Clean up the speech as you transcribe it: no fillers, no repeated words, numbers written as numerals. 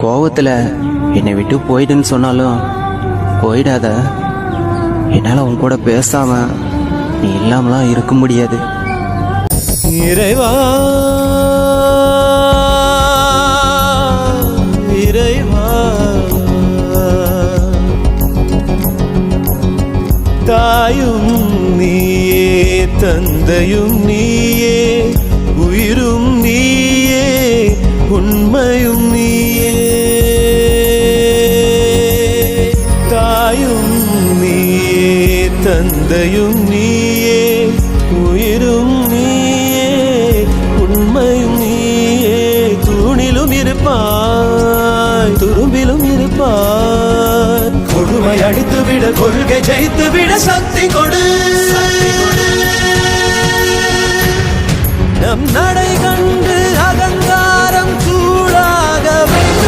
கோவத்தில் என்னை விட்டு போயிடுன்னு சொன்னாலும் போயிடாத. என்னால் உன் கூட பேசாம நீ இல்லாமலாம் இருக்க முடியாது. இறைவா இறைவா, தாயும் நீயே, தந்தையும் நீயே, உயிரும் நீயே, உண்மையும் நீயே. தாயும் நீயே, தந்தையும் நீயே, உயிரும் நீயே, உண்மையும் நீயே. தூணிலும் இருப்பாய், துரும்பிலும் இருப்பாய். கொடுமை அடித்துவிட, கொள்கை ஜெயித்துவிட சக்தி கொடு. நம் நடை